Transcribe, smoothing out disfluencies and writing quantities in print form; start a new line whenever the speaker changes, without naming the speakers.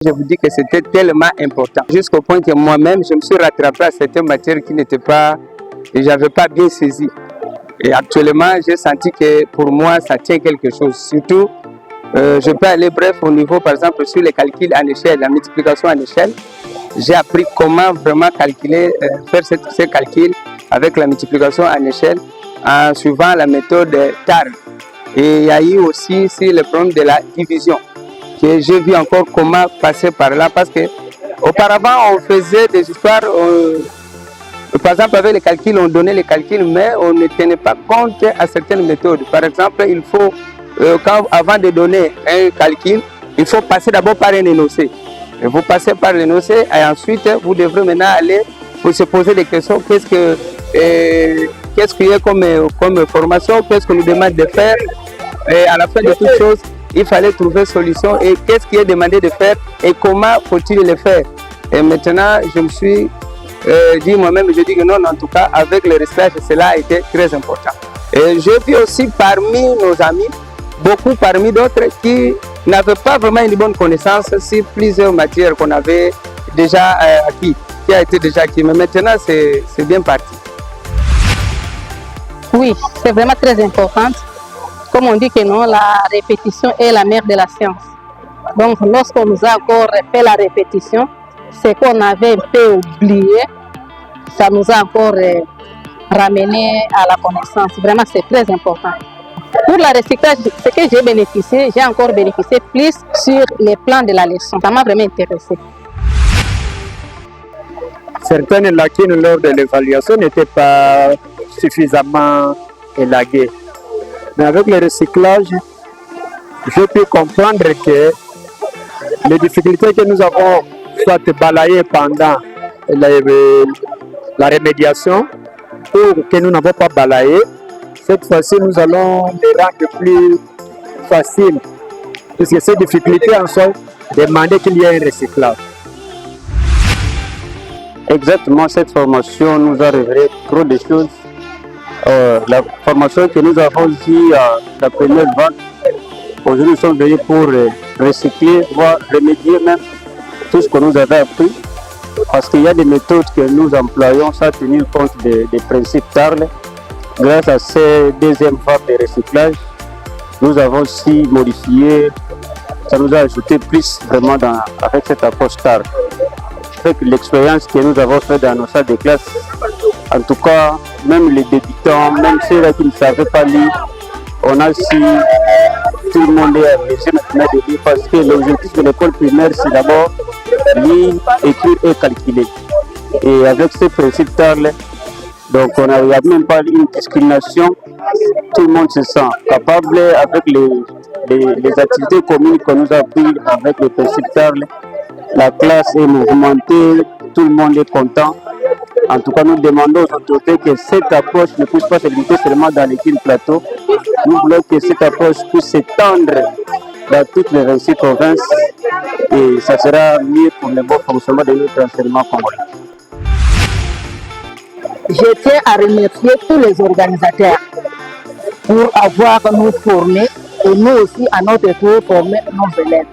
Je vous dis que c'était tellement important. Jusqu'au point que moi-même, je me suis rattrapé à certaines matières qui n'étaient pas, et j'avais pas bien saisi. Et actuellement, j'ai senti que pour moi, ça tient quelque chose. Surtout, je peux aller bref au niveau, par exemple, sur les calculs en échelle, la multiplication en échelle. J'ai appris comment vraiment calculer, faire ces calculs avec la multiplication en échelle en suivant la méthode TAR. Et il y a eu aussi le problème de la division. J'ai vu encore comment passer par là parce que auparavant on faisait des histoires, par exemple avec les calculs, on donnait les calculs mais on ne tenait pas compte à certaines méthodes. Par exemple, il faut, avant de donner un calcul, il faut passer d'abord par un énoncé. Et vous passez par l'énoncé et ensuite vous devrez maintenant aller pour se poser des questions. Qu'est-ce qu'il y a comme formation, qu'est-ce qu'on nous demande de faire, et à la fin de toutes choses, il fallait trouver solution et qu'est-ce qui est demandé de faire et comment faut-il le faire. Et maintenant, je me suis dit moi-même, je dis que non, en tout cas, avec le recyclage, cela a été très important. Et j'ai vu aussi parmi nos amis, beaucoup parmi d'autres qui n'avaient pas vraiment une bonne connaissance sur plusieurs matières qu'on avait déjà acquis, qui a été déjà acquis. Mais maintenant, c'est bien parti.
Oui, c'est vraiment très important. Comme on dit que non, la répétition est la mère de la science. Donc, lorsqu'on nous a encore fait la répétition, c'est qu'on avait un peu oublié, ça nous a encore ramené à la connaissance. Vraiment, c'est très important. Pour la recyclage, ce que j'ai bénéficié, j'ai encore bénéficié plus sur les plans de la leçon. Ça m'a vraiment intéressé.
Certaines lacunes lors de l'évaluation n'étaient pas suffisamment élaguées. Mais avec le recyclage, j'ai pu comprendre que les difficultés que nous avons soit balayées pendant la remédiation ou que nous n'avons pas balayées, cette fois-ci nous allons les rendre plus faciles, puisque ces difficultés en soi demandent qu'il y ait un recyclage.
Exactement, cette formation nous a révélé trop de choses. La formation que nous avons ici, la première vague, aujourd'hui nous sommes venus pour recycler, voire remédier même tout ce que nous avons appris. Parce qu'il y a des méthodes que nous employons sans tenir compte des principes TARL. Grâce à ces deuxième vagues de recyclage, nous avons aussi modifié, ça nous a ajouté plus vraiment avec cette approche TARL. Avec l'expérience que nous avons faite dans nos salles de classe, en tout cas, même les débutants, même ceux qui ne savaient pas lire, on a su, tout le monde est obligé maintenant de lire parce que l'objectif de l'école primaire, c'est d'abord lire, écrire et calculer. Et avec ces principes TARL, donc il n'y a même pas une discrimination, tout le monde se sent capable avec les activités communes que nous avons prises avec les principes TARL. La classe est mouvementée, tout le monde est content. En tout cas, nous demandons aux autorités que cette approche ne puisse pas se limiter seulement dans les îles plateaux. Nous voulons que cette approche puisse s'étendre dans toutes les 26 provinces et ça sera mieux pour le bon fonctionnement de notre enseignement congolais.
Je tiens à remercier tous les organisateurs pour avoir nous formés et nous aussi à notre tour formé nos élèves.